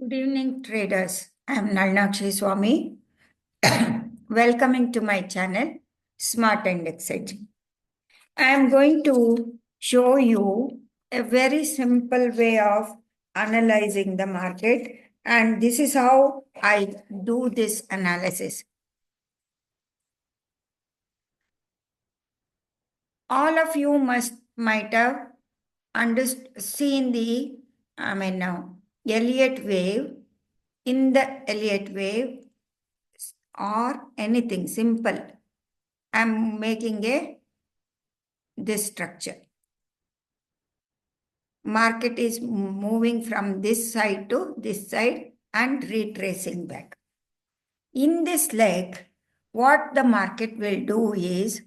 Good evening, traders. I am Nalnakshi Swami. Welcoming to my channel, Smart Index Hedging. I am going to show you a very simple way of analyzing the market, and this is how I do this analysis. All of you might have seen the Elliott wave. In the Elliott wave, or anything simple, I'm making this structure. Market is moving from this side to this side and retracing back. In this leg, what the market will do is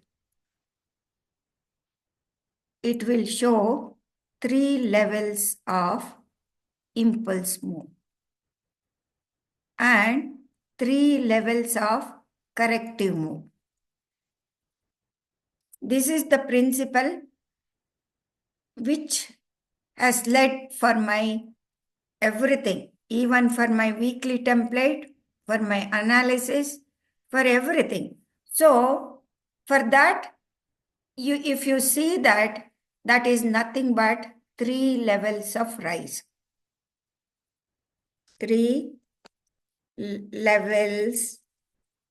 it will show 3 levels of impulse move and 3 levels of corrective move. This is the principle which has led for my everything, even for my weekly template, for my analysis, for everything. So for that, if you see that is nothing but 3 levels of rise. 3 levels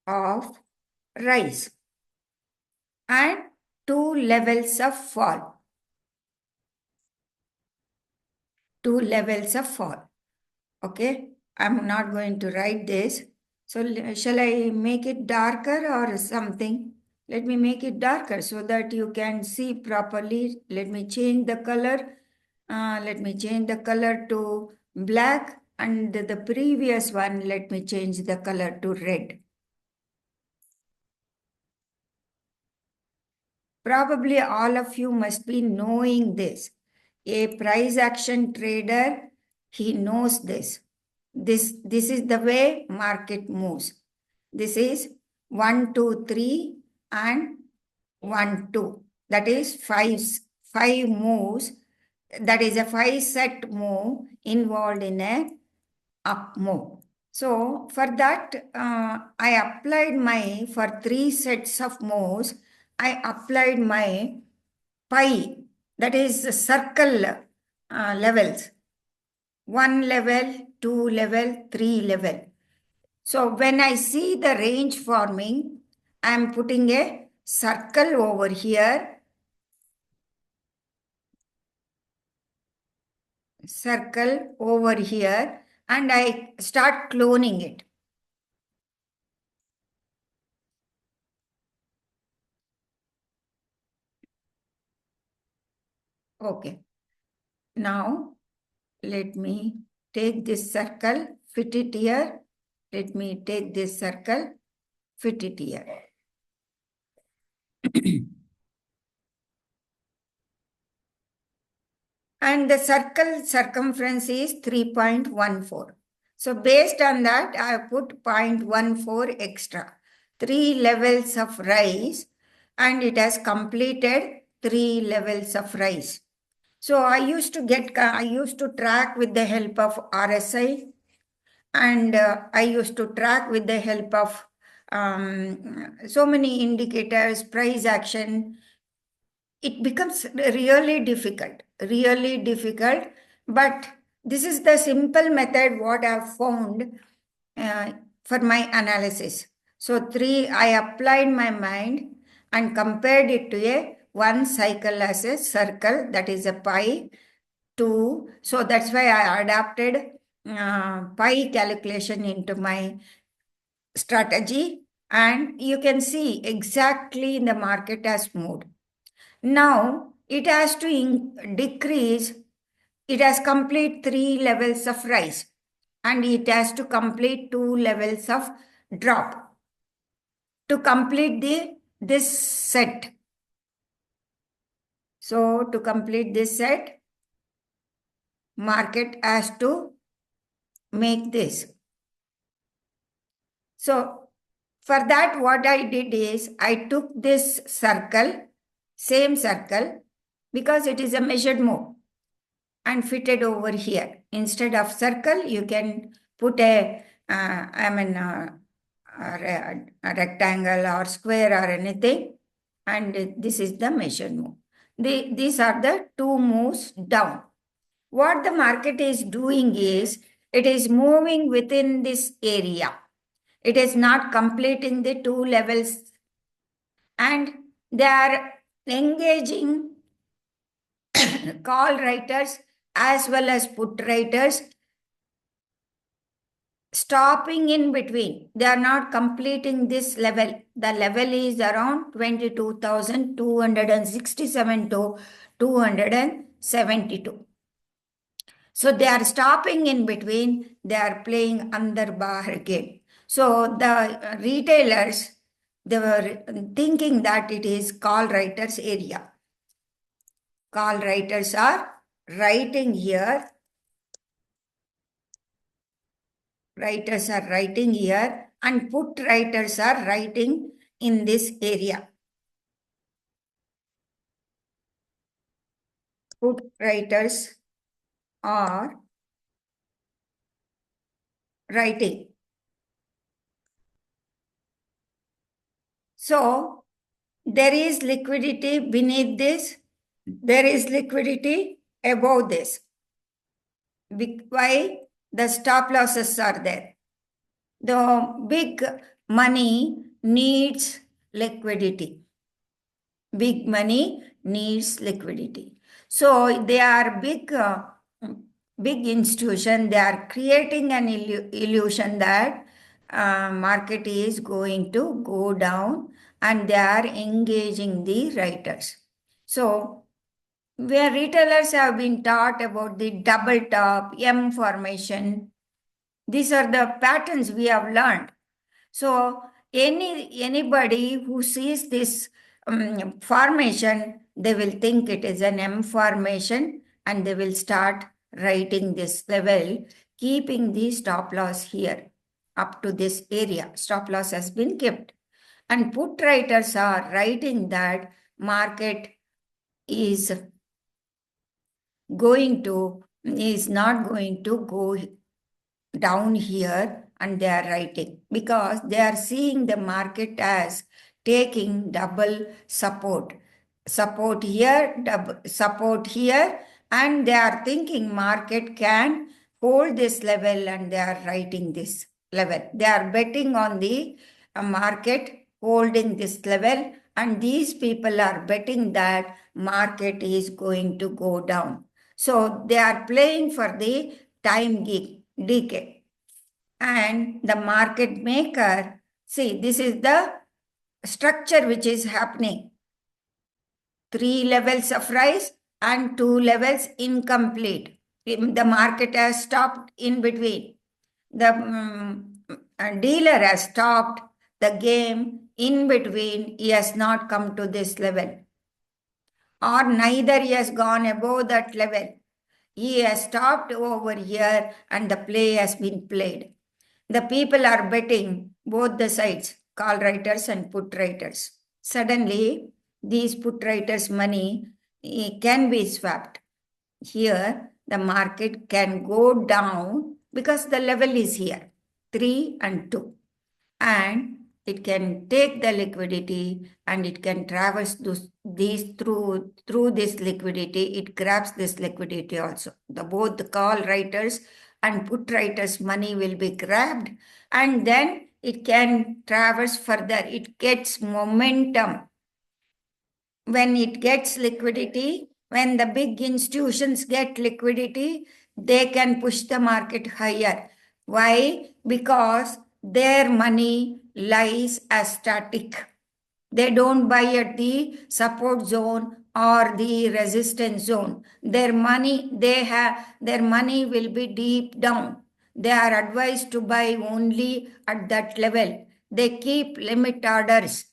of rise and 2 levels of fall. 2 levels of fall. Okay, I'm not going to write this. So shall I make it darker or something? Let me make it darker so that you can see properly. Let me change the color. Let me change the color to black, and the previous one, let me change the color to red. Probably all of you must be knowing this. A price action trader, he knows this. This is the way market moves. This is 1, 2, 3 and 1, 2. That is five moves. That is a 5 set move involved in a up move. So for that, I applied for 3 sets of moves, I applied my pi, that is circle levels. 1 level, 2 level, 3 level. So when I see the range forming, I am putting a circle over here. Circle over here, and I start cloning it. Okay. Now let me take this circle, fit it here. Let me take this circle, fit it here. And the circle circumference is 3.14. So based on that, I put 0.14 extra. 3 levels of rise, and it has completed 3 levels of rise. So I used to track with the help of RSI, and I used to track with the help of so many indicators, price action. It becomes really difficult, but this is the simple method what I have found for my analysis. So 3, I applied my mind and compared it to a 1 cycle as a circle, that is a pi. 2, so that's why I adapted pi calculation into my strategy, and you can see exactly the market has moved. Now it has to decrease. It has complete 3 levels of rise, and it has to complete 2 levels of drop to complete this set. So to complete this set, market has to make this. So for that, what I did is I took this circle, same circle, because it is a measured move, and fitted over here. Instead of circle, you can put a rectangle or square or anything, and this is the measure move. These are the two moves down. What the market is doing is, it is moving within this area. It is not completing the two levels, and they are engaging call writers as well as put writers, stopping in between. They are not completing this level. The level is around 22,267 to 272. So they are stopping in between. They are playing under bar game. So the retailers, they were thinking that it is call writers area. Call writers are writing here. Writers are writing here, and put writers are writing in this area. Put writers are writing. So there is liquidity beneath this. There is liquidity above this. Why? The stop losses are there. The big money needs liquidity. Big money needs liquidity. So they are big institution. They are creating an illusion that market is going to go down, and they are engaging the writers. So where retailers have been taught about the double top, M formation, these are the patterns we have learned. So anybody who sees this formation, they will think it is an M formation, and they will start writing this level, keeping the stop loss here up to this area. Stop loss has been kept. And put writers are writing that market is not going to go down here, and they are writing because they are seeing the market as taking double support here, double support here, and they are thinking market can hold this level, and they are writing this level. They are betting on the market holding this level, and these people are betting that market is going to go down. So they are playing for the time decay. And the market maker, see, this is the structure which is happening. 3 levels of rise and 2 levels incomplete. The market has stopped in between. The dealer has stopped the game in between. He has not come to this level, or neither he has gone above that level. He has stopped over here, and the play has been played. The people are betting both the sides, call writers and put writers. Suddenly, these put writers' money can be swapped. Here, the market can go down because the level is here, 3 and 2. And it can take the liquidity, and it can traverse these through this liquidity. It grabs this liquidity also. Both the call writers and put writers' money will be grabbed, and then it can traverse further. It gets momentum. When it gets liquidity, when the big institutions get liquidity, they can push the market higher. Why? Because their money lies as static. They don't buy at the support zone or the resistance zone. Their money will be deep down. They are advised to buy only at that level. They keep limit orders.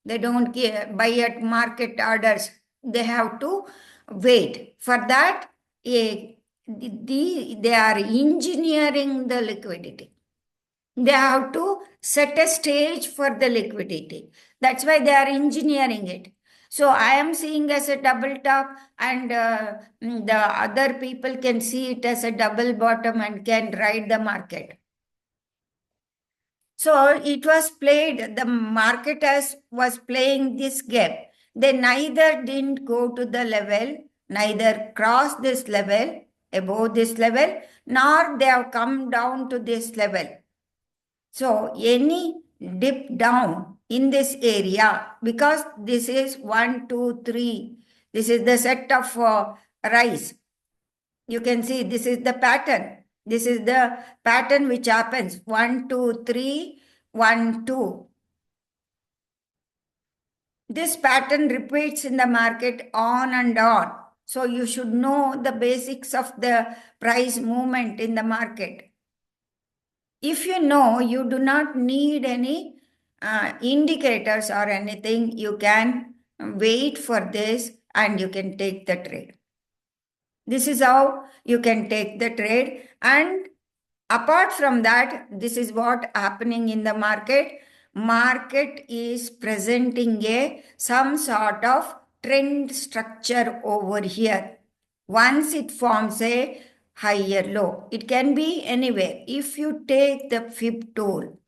They don't buy at market orders. They have to wait. For that, they are engineering the liquidity. They have to set a stage for the liquidity. That's why they are engineering it. So I am seeing as a double top, and the other people can see it as a double bottom and can ride the market. So it was played, the market was playing this game. They neither didn't go to the level, neither cross this level, above this level, nor they have come down to this level. So any dip down in this area, because this is 1, 2, 3, this is the set of rise. You can see this is the pattern. This is the pattern which happens 1, 2, 3, 1, 2. This pattern repeats in the market on and on. So you should know the basics of the price movement in the market. If you know, you do not need any indicators or anything. You can wait for this and you can take the trade. This is how you can take the trade. And apart from that, this is what happening in the market. Market is presenting some sort of trend structure over here. Once it forms a higher low, it can be anywhere. If you take the fib tool,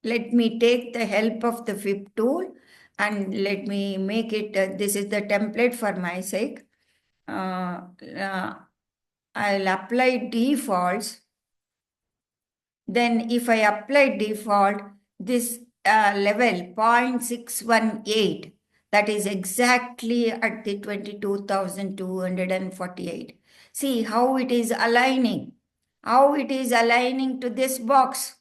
let me take the help of the fib tool and let me make it, this is the template for my sake. I'll apply defaults. Then if I apply default, this level 0.618, that is exactly at the 22,248. See how it is aligning. How it is aligning to this box.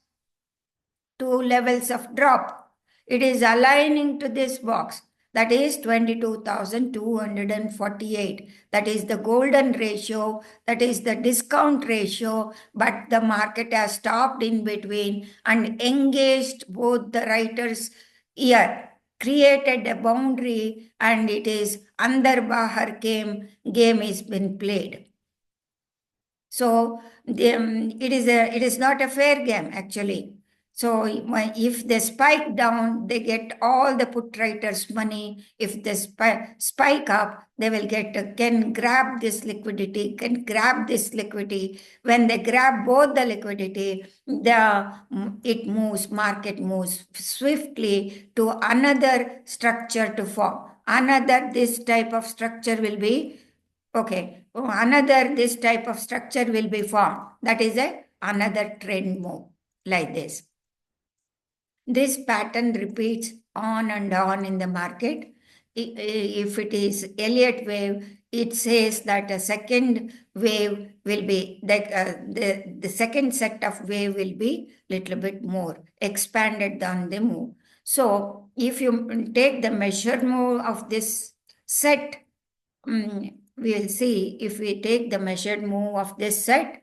Two levels of drop. It is aligning to this box. That is 22,248. That is the golden ratio. That is the discount ratio. But the market has stopped in between and engaged both the writers here, created a boundary, and it is under Bahar game is been played. So it is not a fair game actually. So if they spike down, they get all the put writers' money. If they spike up, they will can grab this liquidity, can grab this liquidity. When they grab both the liquidity, market moves swiftly to another structure to form. This type of structure will be, okay, another this type of structure will be formed. That is another trend move like this. This pattern repeats on and on in the market. If it is Elliott wave, it says that a second wave will be, the second set of wave will be little bit more expanded than the move. So if you take the measured move of this set, we'll see if we take the measured move of this set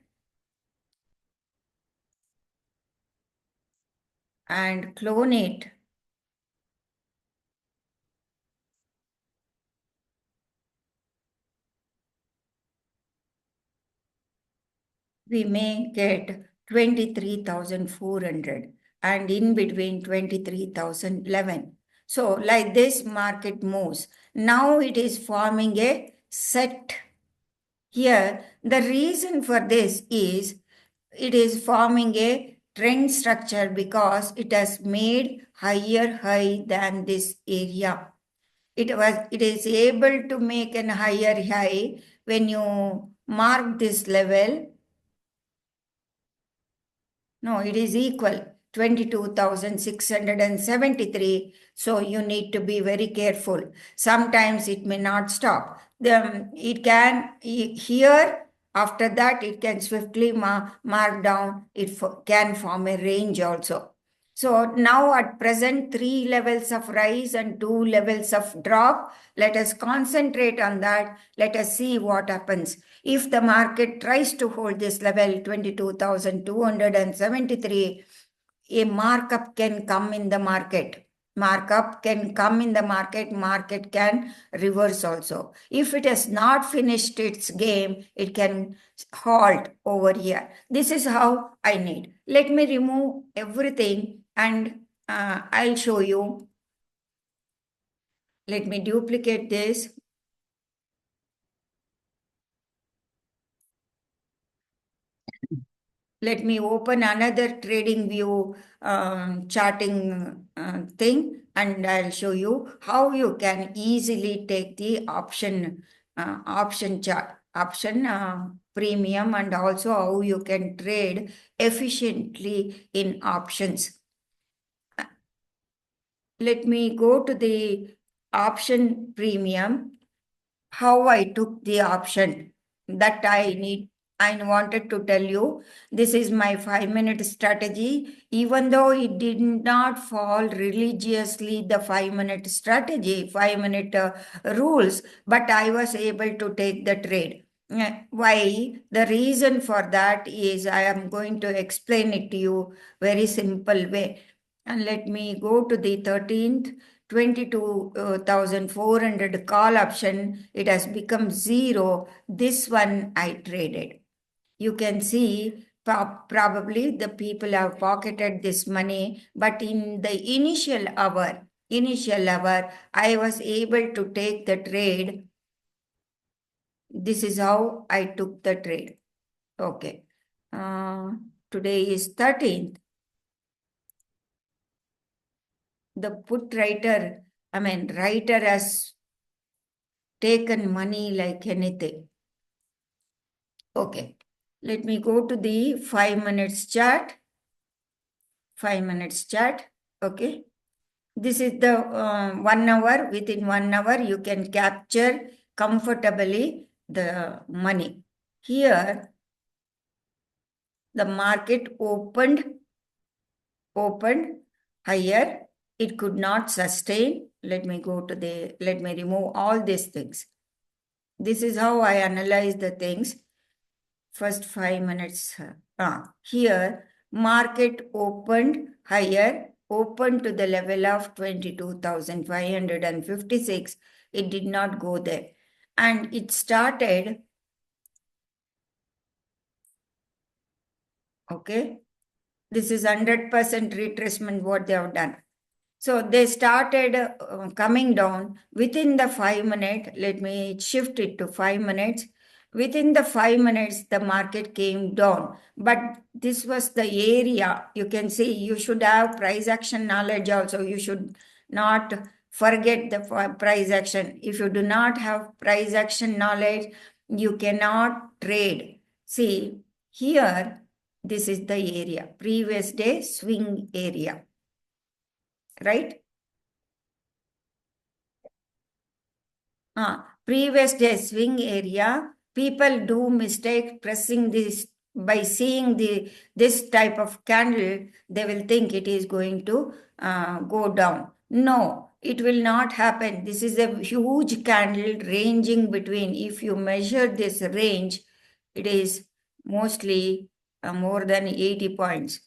and clone it, we may get 23,400 and in between 23,011. So like this market moves. Now it is forming a set here. The reason for this is it is forming a trend structure because it has made higher high than this area. It is able to make an higher high when you mark this level. No, it is equal 22,673. So you need to be very careful. Sometimes it may not stop. It can here. After that, it can swiftly mark down. It can form a range also. So now at present, 3 levels of rise and 2 levels of drop. Let us concentrate on that. Let us see what happens. If the market tries to hold this level, 22,273, a markup can come in the market. Markup can come in the market. Market can reverse also. If it has not finished its game, it can halt over here. This is how I need. Let me remove everything and I'll show you. Let me duplicate this. Let me open another trading view charting thing, and I'll show you how you can easily take the option chart, option premium, and also how you can trade efficiently in options. Let me go to the option premium. How I took the option that I wanted to tell you. This is my 5 minute strategy. Even though it did not fall religiously, the 5 minute strategy, 5 minute rules, but I was able to take the trade. Why? The reason for that is I am going to explain it to you very simple way. And let me go to the 13th 22,400 call option. It has become zero. This one I traded. You can see probably the people have pocketed this money, but in the initial hour, I was able to take the trade. This is how I took the trade. Okay. Today is 13th. The put writer, writer has taken money like anything. Okay, let me go to the 5 minutes chart. 5 minutes chart. Okay, this is the 1 hour. Within 1 hour, you can capture comfortably the money. Here, the market opened higher. It could not sustain. Let me remove all these things. This is how I analyze the things. First 5 minutes. Here, market opened higher, opened to the level of 22,556. It did not go there. And it started, okay, this is 100% retracement what they have done. So they started coming down within the 5 minute. Let me shift it to 5 minutes. Within the 5 minutes, the market came down. But this was the area. You can see you should have price action knowledge also. You should not forget the price action. If you do not have price action knowledge, you cannot trade. See, here, this is the area. Previous day swing area. Right? Previous day swing area, people do mistake pressing this by seeing this type of candle, they will think it is going to go down. No, it will not happen. This is a huge candle ranging between, if you measure this range, it is mostly more than 80 points.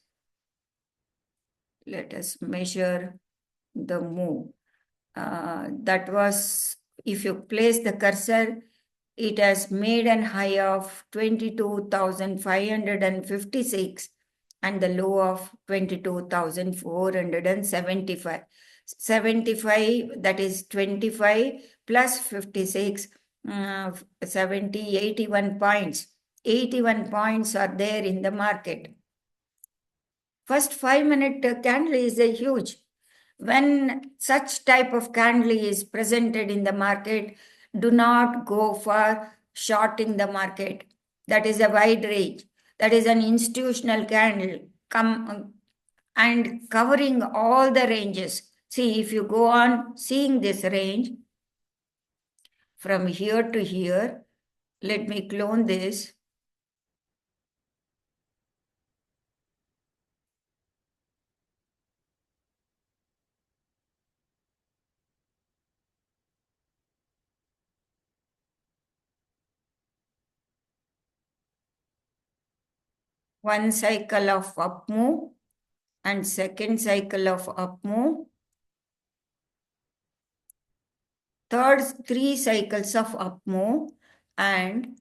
Let us measure the move. That was, if you place the cursor, it has made an high of 22,556 and the low of 22,475. 75, that is 25 plus 56, 70, 81 points. 81 points are there in the market. First 5 minute candle is a huge. When such type of candle is presented in the market, do not go for shorting the market. That is a wide range. That is an institutional candle and covering all the ranges. See, if you go on seeing this range from here to here, let me clone this. One cycle of up move and second cycle of up move. Third, 3 cycles of up move and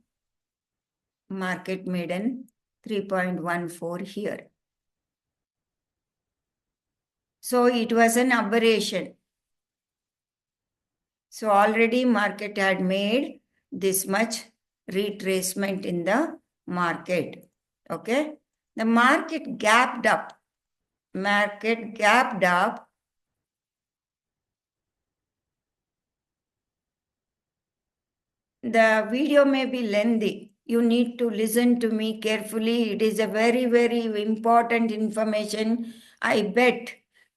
market maiden 3.14 here. So it was an aberration. So already market had made this much retracement in the market. Okay. The market gapped up. Market gapped up. The video may be lengthy. You need to listen to me carefully. It is a very, very important information.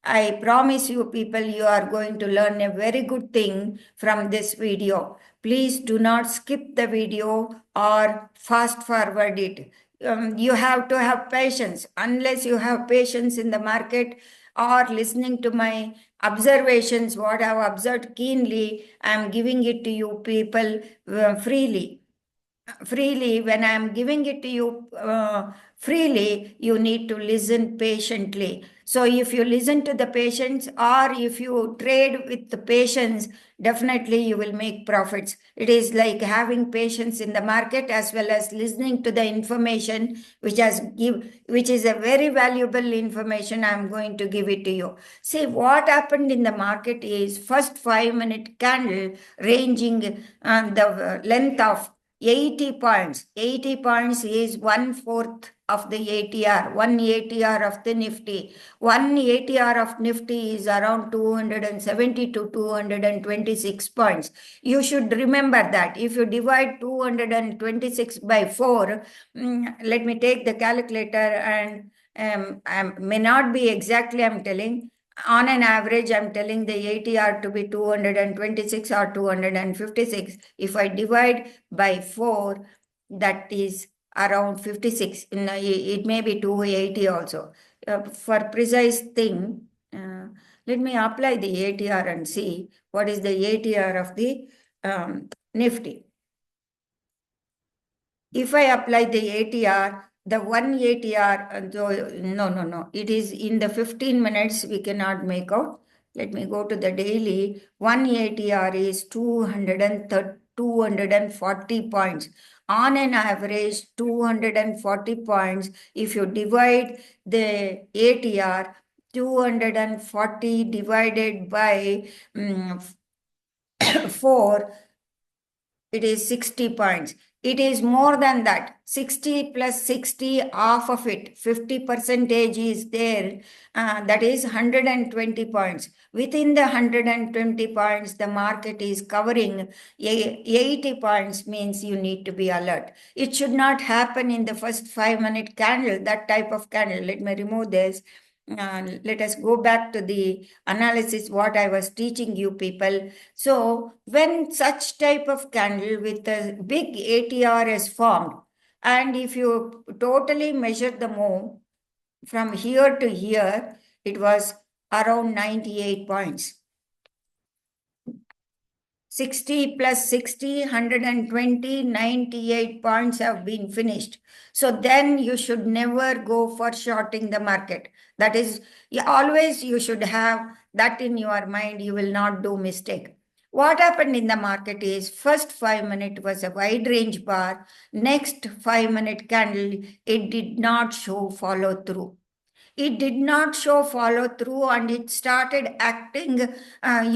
I promise you people, you are going to learn a very good thing from this video. Please do not skip the video or fast forward it. You have to have patience. Unless you have patience in the market or listening to my observations, what I have observed keenly, I am giving it to you people freely. When I am giving it to you freely, you need to listen patiently. So if you listen to the patients or if you trade with the patients, definitely you will make profits. It is like having patience in the market as well as listening to the information which is a very valuable information. I am going to give it to you. See, what happened in the market is first 5-minute candle ranging the length of 80 points. 80 points is 1/4 of the ATR, 1 ATR of the Nifty. 1 ATR of Nifty is around 270 to 226 points. You should remember that. If you divide 226 by 4, let me take the calculator and I may not be exactly, I'm telling. On an average, I'm telling the ATR to be 226 or 256. If I divide by 4, that is around 56. It may be 280 also. For precise thing, let me apply the ATR and see what is the ATR of the Nifty. If I apply the ATR, the 1 ATR, no, it is in the 15 minutes, we cannot make out. Let me go to the daily. 1 ATR is 240 points. On an average, 240 points. If you divide the ATR, 240 divided by 4, it is 60 points. It is more than that. 60 plus 60, half of it, 50% is there. That is 120 points. Within the 120 points, the market is covering 80 points, means you need to be alert. It should not happen in the first 5-minute candle, that type of candle. Let me remove this. Let us go back to the analysis what I was teaching you people. So when such type of candle with a big ATR is formed, and if you totally measure the move from here to here, it was around 98 points. 60 plus 60, 120, 98 points have been finished. So then you should never go for shorting the market. That is, always you should have that in your mind. You will not do mistake. What happened in the market is first 5-minute was a wide range bar. Next 5-minute candle, it did not show follow through. It did not show follow through and it started acting.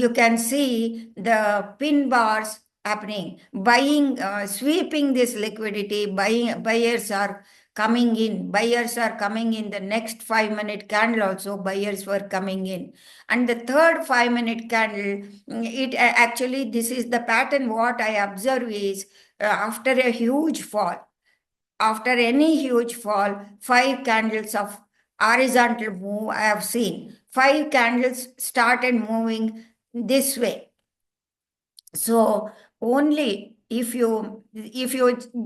You can see the pin bars happening, buying, sweeping this liquidity. Buyers are coming in. Buyers are coming in the next 5-minute candle also. Buyers were coming in. And the third 5-minute candle, actually, this is the pattern. What I observe is after a huge fall, after any huge fall, 5 candles of horizontal move I have seen. 5 candles started moving this way. So only if you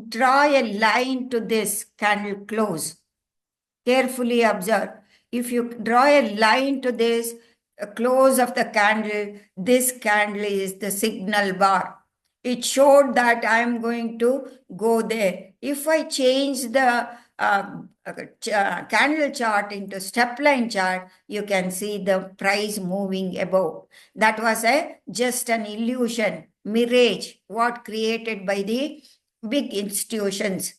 draw a line to this candle close, carefully observe. If you draw a line to this close of the candle, this candle is the signal bar. It showed that I am going to go there. If I change the candle chart into step line chart, you can see the price moving above. That was just an illusion, mirage, what created by the big institutions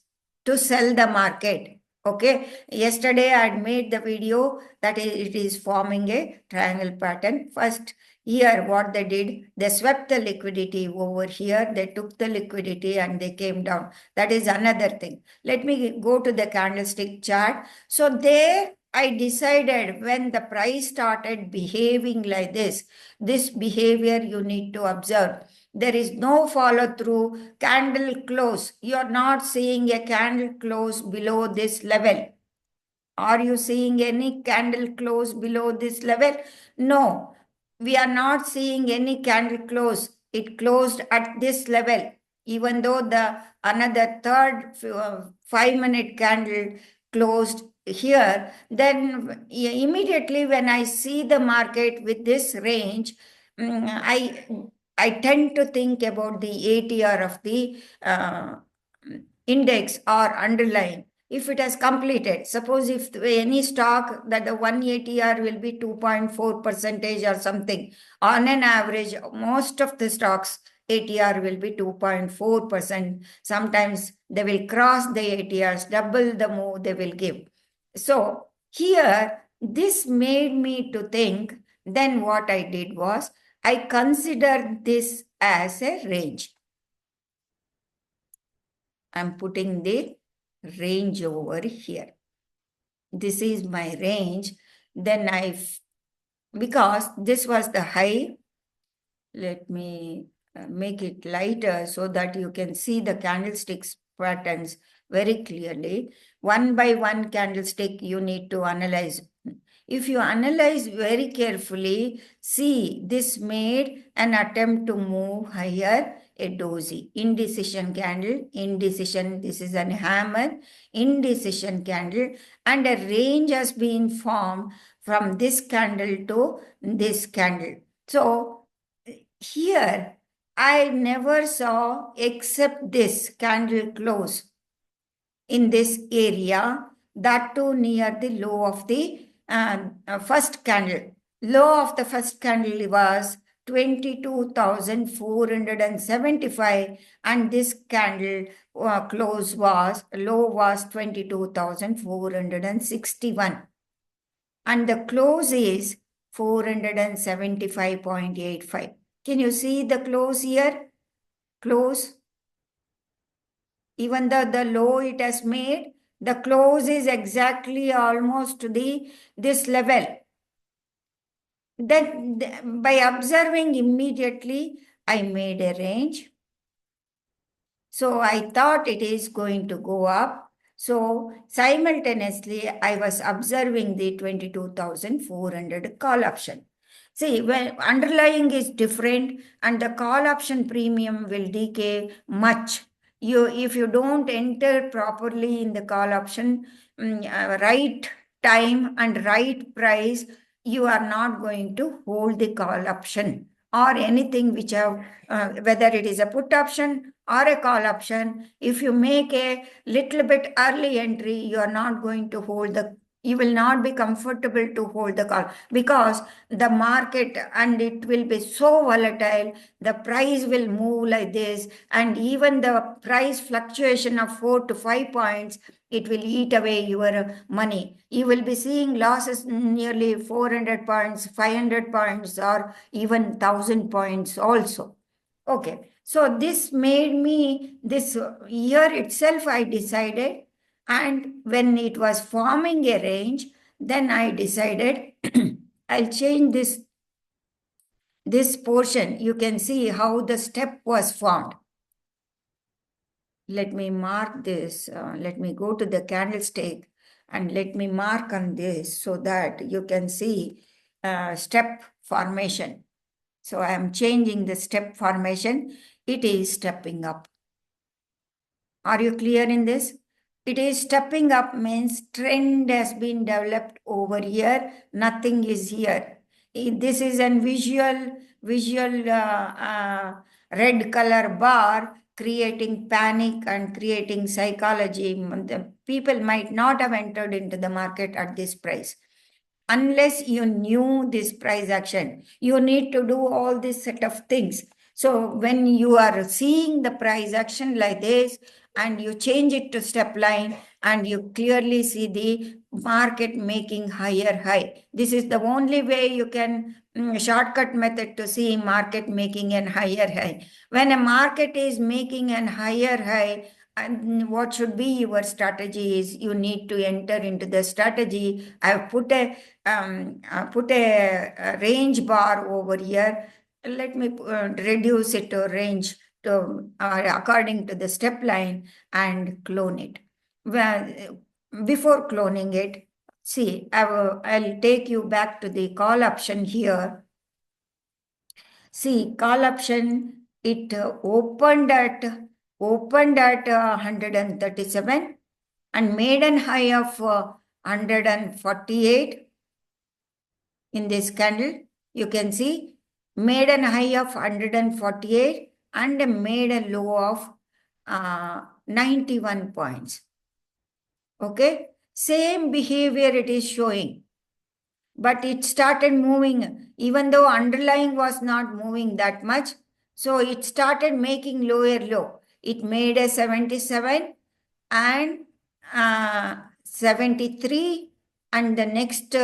to sell the market. Okay, yesterday I had made the video that it is forming a triangle pattern. First Here, what they did, they swept the liquidity over here, they took the liquidity and they came down. That is another thing. Let me go to the candlestick chart. So there, I decided when the price started behaving like this behavior you need to observe. There is no follow through. Candle close. You are not seeing a candle close below this level. Are you seeing any candle close below this level? No, we are not seeing any candle close. It closed at this level, even though the another third 5-minute candle closed here. Then immediately when I see the market with this range, I tend to think about the ATR of the index or underlying. If it has completed, suppose if any stock that the 1 ATR will be 2.4% or something, on an average, most of the stocks ATR will be 2.4%. Sometimes they will cross the ATRs, double the move they will give. So here, this made me to think, then what I did was, I considered this as a range. I'm putting the range over here. This is my range. Then because this was the high, let me make it lighter so that you can see the candlesticks patterns very clearly. One by one candlestick you need to analyze. If you analyze very carefully, see this made an attempt to move higher, a dozy, indecision candle, indecision, this is a hammer, indecision candle, and a range has been formed from this candle to this candle. So here, I never saw except this candle close in this area, that too near the low of the first candle. Low of the first candle was 22,475 and this candle low was 22,461 and the close is 475.85. Can you see the close here? Close. Even though the low it has made, the close is exactly almost to this level. Then by observing immediately, I made a range. So I thought it is going to go up. So simultaneously, I was observing the 22,400 call option. See, when underlying is different and the call option premium will decay much. If you don't enter properly in the call option, right time and right price, you are not going to hold the call option or anything which have, whether it is a put option or a call option. If you make a little bit early entry, you are not going to hold you will not be comfortable to hold the call because the market and it will be so volatile. The price will move like this, and even the price fluctuation of 4 to 5 points, it will eat away your money. You will be seeing losses nearly 400 points, 500 points, or even 1,000 points also. Okay, so this made me, this year itself I decided, and when it was forming a range, then I decided I'll change this portion. You can see how the step was formed. Let me mark this. Let me go to the candlestick and let me mark on this so that you can see step formation. So I am changing the step formation. It is stepping up. Are you clear in this? It is stepping up means trend has been developed over here. Nothing is here. This is a visual red color bar creating panic and creating psychology. The people might not have entered into the market at this price. Unless you knew this price action, you need to do all this set of things. So when you are seeing the price action like this and you change it to step line, and you clearly see the market making higher high. This is the only way you can shortcut method to see market making an higher high. When a market is making an higher high, and what should be your strategy is you need to enter into the strategy. I've put a range bar over here. Let me reduce it to range to according to the step line and clone it. Well, before cloning it, see, I'll take you back to the call option here. See, call option, it opened at 137 and made an high of 148 in this candle. You can see made an high of 148 and made a low of 91 points. Okay, same behavior it is showing, but it started moving even though underlying was not moving that much. So it started making lower low. It made a 77 and 73, and the next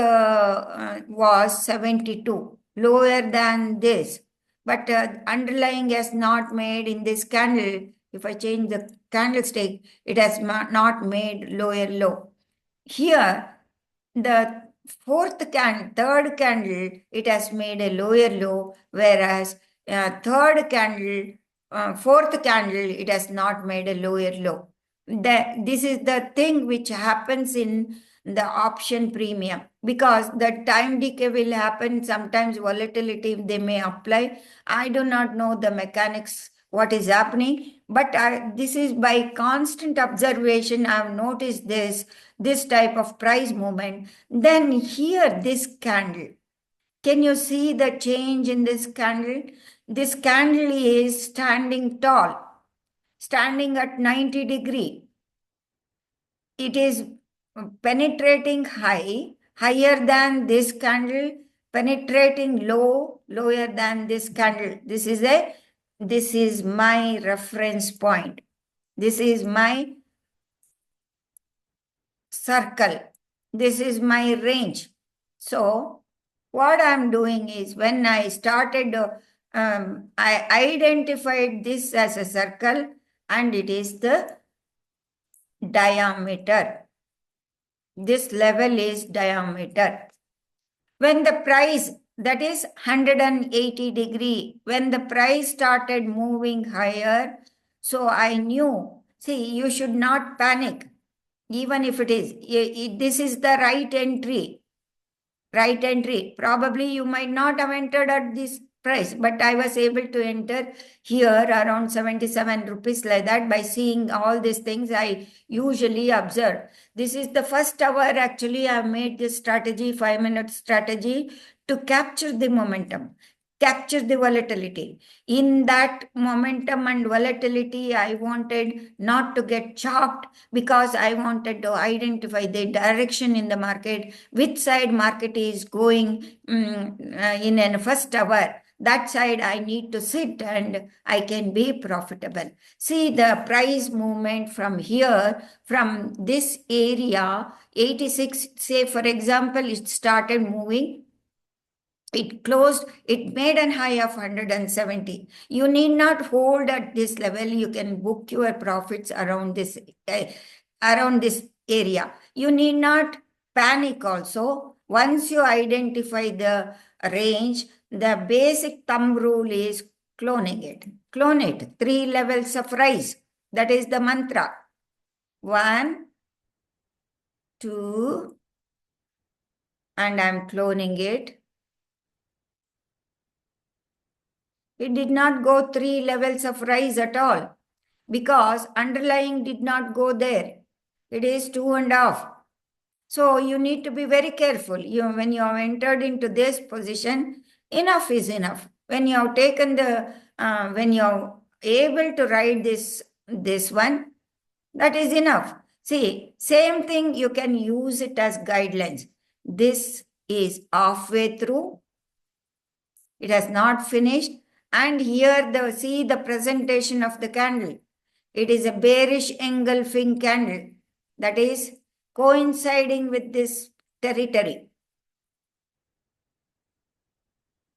was 72, lower than this. But underlying has not made in this candle. If I change the candlestick, it has not made lower low. Here, the third candle, it has made a lower low, whereas fourth candle, it has not made a lower low. This is the thing which happens in the option premium, because the time decay will happen. Sometimes volatility they may apply. I do not know the mechanics, what is happening, but this is by constant observation. I have noticed this type of price movement. Then here, this candle, can you see the change in this candle? This candle is standing tall, standing at 90 degree. It is penetrating higher than this candle, penetrating lower than this candle. This is my reference point. This is my circle. This is my range. So what I'm doing is, when I started, I identified this as a circle, and it is the diameter. This level is diameter. When the price, that is 180 degree, when the price started moving higher, so I knew, see, you should not panic. Even if it is, this is the right entry. Right entry. Probably you might not have entered at this price, but I was able to enter here around 77 rupees, like that. By seeing all these things, I usually observe. This is the first hour, actually, I made this strategy, 5-minute strategy, to capture the momentum, capture the volatility. In that momentum and volatility, I wanted not to get chopped, because I wanted to identify the direction in the market, which side market is going in a first hour. That side I need to sit and I can be profitable. See the price movement from here, from this area, 86, say for example, it started moving. It closed, it made an high of 170. You need not hold at this level. You can book your profits around this area. You need not panic also. Once you identify the range, the basic thumb rule is cloning it. Clone it. 3 levels of rise. That is the mantra. 1, 2, and I'm cloning it. It did not go 3 levels of rise at all, because underlying did not go there. It is 2.5. So you need to be very careful. When you have entered into this position, enough is enough. When you have taken when you are able to ride this one, that is enough. See, same thing, you can use it as guidelines. This is halfway through. It has not finished. And here, see the presentation of the candle. It is a bearish engulfing candle. that is coinciding with this territory.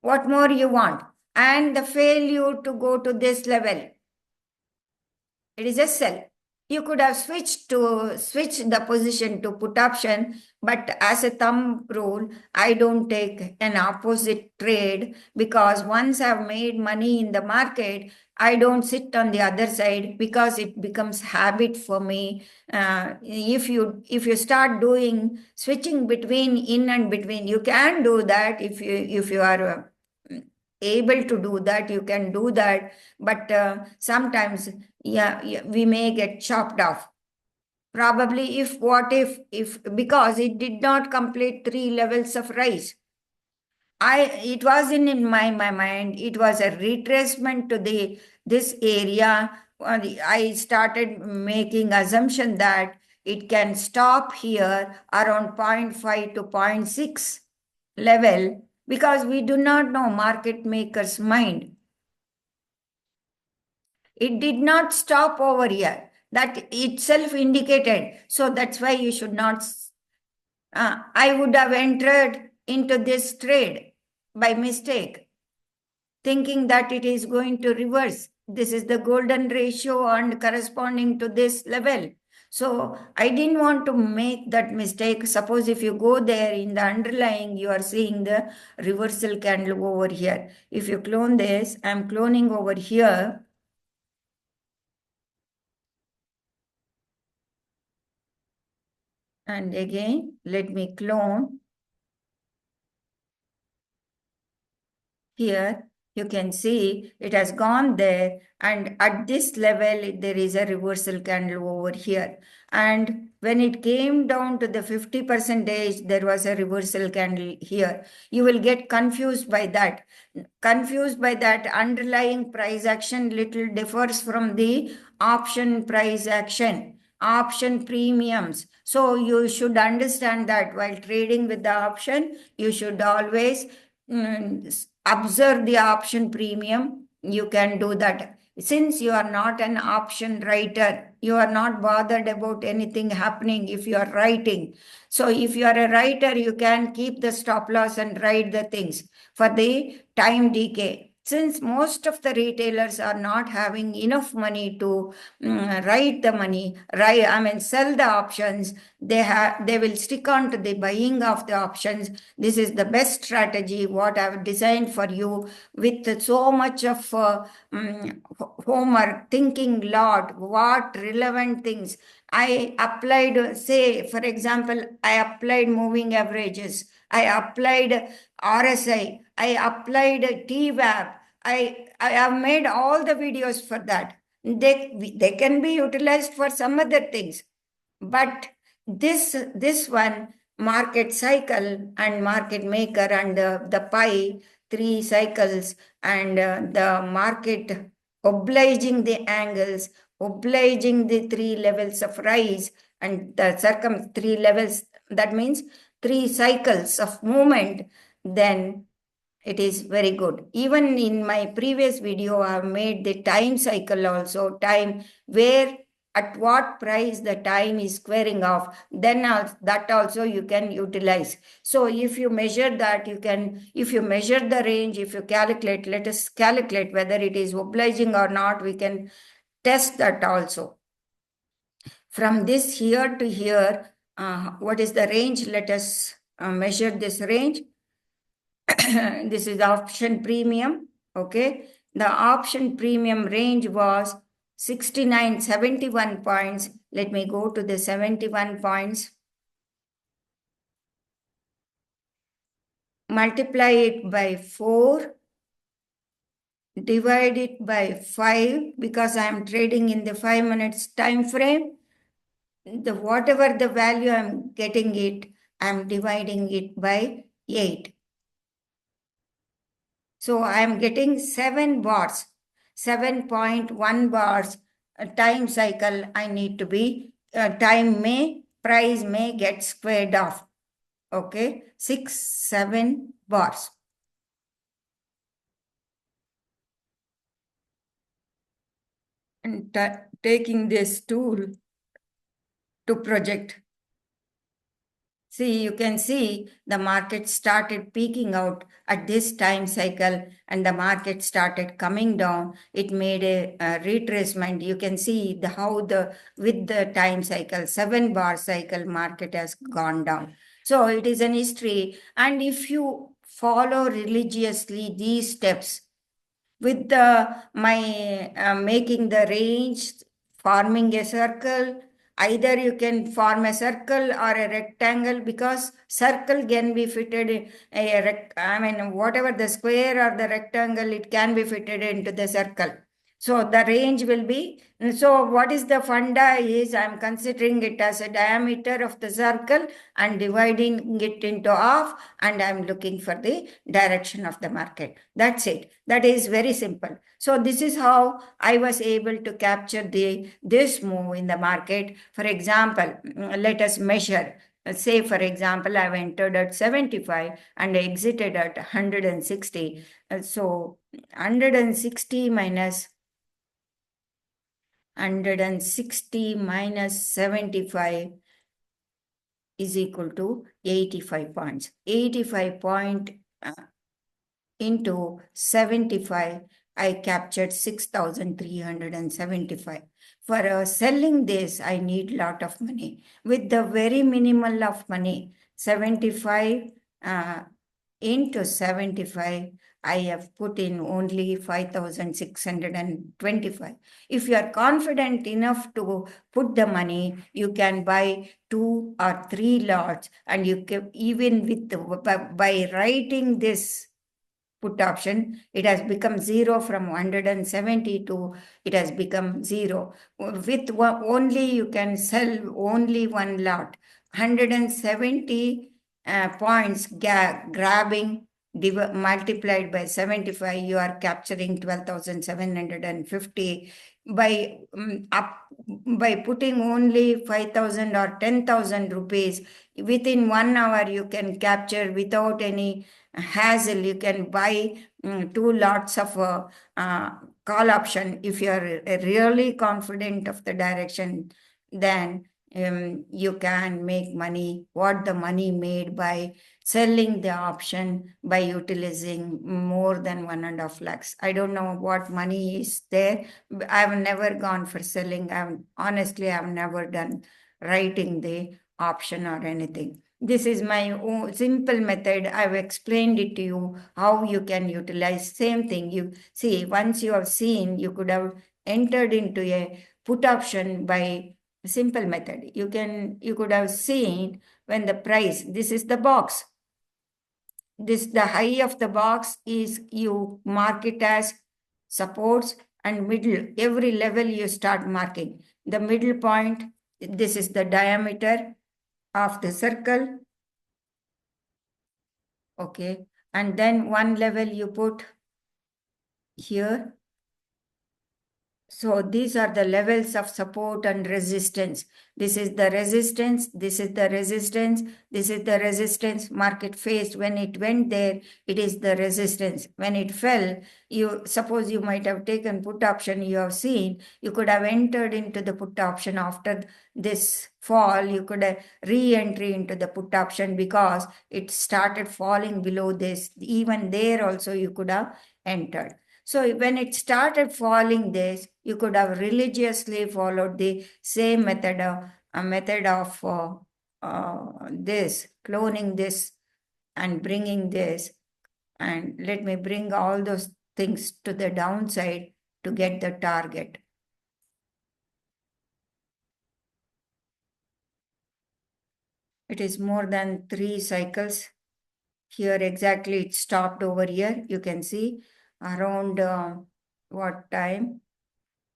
What more you want? And the failure to go to this level, it is a sell. You could have switched the position to put option, but as a thumb rule, I don't take an opposite trade, because once I've made money in the market, I don't sit on the other side, because it becomes habit for me. If you start doing switching between in and between, you can do that. If you are able to do that, you can do that. But sometimes, yeah, we may get chopped off. Probably, if because it did not complete 3 levels of rise. It was in my mind, it was a retracement to this area. I started making assumption that it can stop here around zero point 0.5 to zero point 0.6 level, because we do not know market maker's mind. It did not stop over here. That itself indicated. So that's why you should not. I would have entered into this trade by mistake, thinking that it is going to reverse. This is the golden ratio and corresponding to this level. So I didn't want to make that mistake. Suppose if you go there in the underlying, you are seeing the reversal candle over here. If you clone this, I'm cloning over here. And again, let me clone. Here, you can see it has gone there. And at this level, there is a reversal candle over here. And when it came down to the 50%, there was a reversal candle here. You will get confused by that. Confused by that, underlying price action little differs from the option price action. Option premiums. So you should understand that while trading with the option, you should always observe the option premium. You can do that. Since you are not an option writer, you are not bothered about anything happening if you are writing. So if you are a writer, you can keep the stop loss and write the things for the time decay. Since most of the retailers are not having enough money to write the money, sell the options, they will stick on to the buying of the options. This is the best strategy what I've designed for you, with so much of homework, thinking lot, what relevant things. I applied, say, for example, I applied moving averages, I applied RSI, I applied TWAP. I have made all the videos for that. They can be utilized for some other things. But this one, market cycle and market maker and the pi, 3 cycles, and the market obliging the angles, obliging the 3 levels of rise, and the 3 levels, that means 3 cycles of movement, then it is very good. Even in my previous video, I have made the time cycle also, time where at what price the time is squaring off, then that also you can utilize. So if you measure that, if you measure the range, if you calculate, let us calculate whether it is obliging or not, we can test that also. From this here to here, what is the range? Let us measure this range. This is option premium. Okay. The option premium range was 71 points. Let me go to the 71 points. Multiply it by 4. Divide it by 5, because I am trading in the 5 minutes time frame. Whatever the value I'm getting it, I'm dividing it by 8. So I am getting 7 bars, 7.1 bars time cycle. I need to be, price may get squared off. Okay, 6, 7 bars. And taking this tool to project. See, you can see the market started peaking out at this time cycle and the market started coming down. It made a retracement. You can see how with the time cycle, 7 bar cycle, market has gone down. So it is an history. And if you follow religiously these steps, with my making the range, forming a circle, either you can form a circle or a rectangle, because circle can be fitted in I mean, whatever the square or the rectangle, it can be fitted into the circle. So the range will be, so what is the funda is, I'm considering it as a diameter of the circle and dividing it into half, and I'm looking for the direction of the market. That's it. That is very simple. So this is how I was able to capture this move in the market. For example, let us measure. Say, for example, I've entered at 75 and exited at 160. So 160 minus 75 is equal to 85 points. 85 point into 75, I captured 6,375. For selling this, I need lot of money. With the very minimal of money, 75 into 75, I have put in only 5,625. If you are confident enough to put the money, you can buy 2 or 3 lots, and you can, even with by writing this put option, it has become 0 from 170 to it has become 0. With only you can sell only 1 lot. 170 points grabbing multiplied by 75, you are capturing 12,750. By by putting only 5,000 or 10,000 rupees, within 1 hour you can capture without any hassle. You can buy 2 lots of call option. If you are really confident of the direction, then you can make money, what the money made by selling the option by utilizing more than 1.5 lakhs. I don't know what money is there. I've never gone for selling. Honestly, I've never done writing the option or anything. This is my own simple method. I've explained it to you how you can utilize. Same thing. You see, once you have seen, you could have entered into a put option by simple method. You could have seen when the price, this is the box. The high of the box is, you mark it as supports, and middle, every level you start marking. The middle point, this is the diameter of the circle. Okay. And then one level you put here. So these are the levels of support and resistance. This is the resistance, this is the resistance, this is the resistance market faced. When it went there, it is the resistance. When it fell, suppose you might have taken put option, you have seen, you could have entered into the put option after this fall. You could have re-entry into the put option because it started falling below this. Even there also you could have entered. So when it started falling this, you could have religiously followed the same method of this, cloning this and bringing this. And let me bring all those things to the downside to get the target. It is more than 3 cycles. Here exactly it stopped over here. You can see around what time?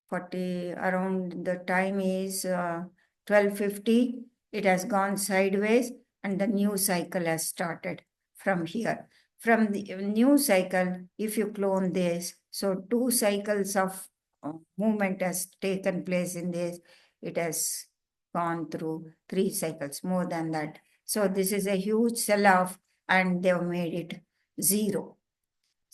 40, around the time is 12:50. It has gone sideways and the new cycle has started from here. From the new cycle, if you clone this, so 2 cycles of movement has taken place in this. It has gone through 3 cycles, more than that. So this is a huge sell-off and they've made it 0.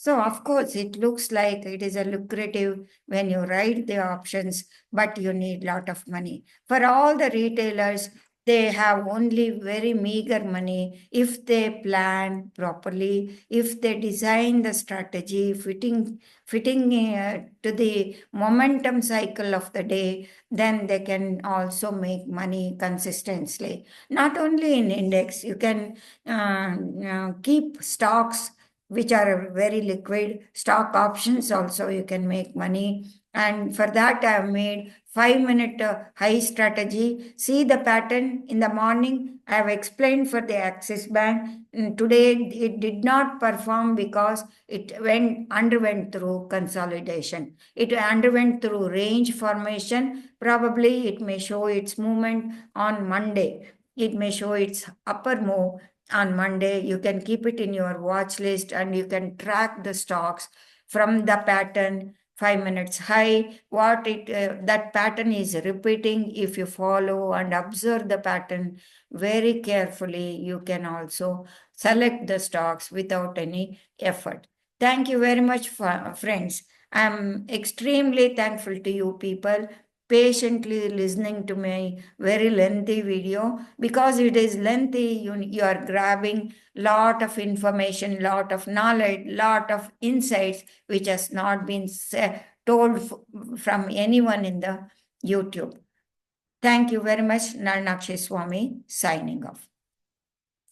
So, of course, it looks like it is a lucrative when you write the options, but you need lot of money. For all the retailers, they have only very meager money if they plan properly, if they design the strategy fitting to the momentum cycle of the day, then they can also make money consistently. Not only in index, you can keep stocks which are very liquid. Stock options also you can make money. And for that, I have made 5 minute high strategy. See the pattern in the morning. I have explained for the Axis Bank. Today it did not perform because it underwent through consolidation. It underwent through range formation. Probably it may show its movement on Monday. It may show its upper move on Monday. You can keep it in your watch list and you can track the stocks from the pattern 5 minutes high. What that pattern is repeating. If you follow and observe the pattern very carefully, you can also select the stocks without any effort. Thank you very much, friends. I'm extremely thankful to you people patiently listening to my very lengthy video. Because it is lengthy, you are grabbing lot of information, lot of knowledge, lot of insights which has not been told from anyone in the YouTube. Thank you very much. Nalnakshi Swami signing off.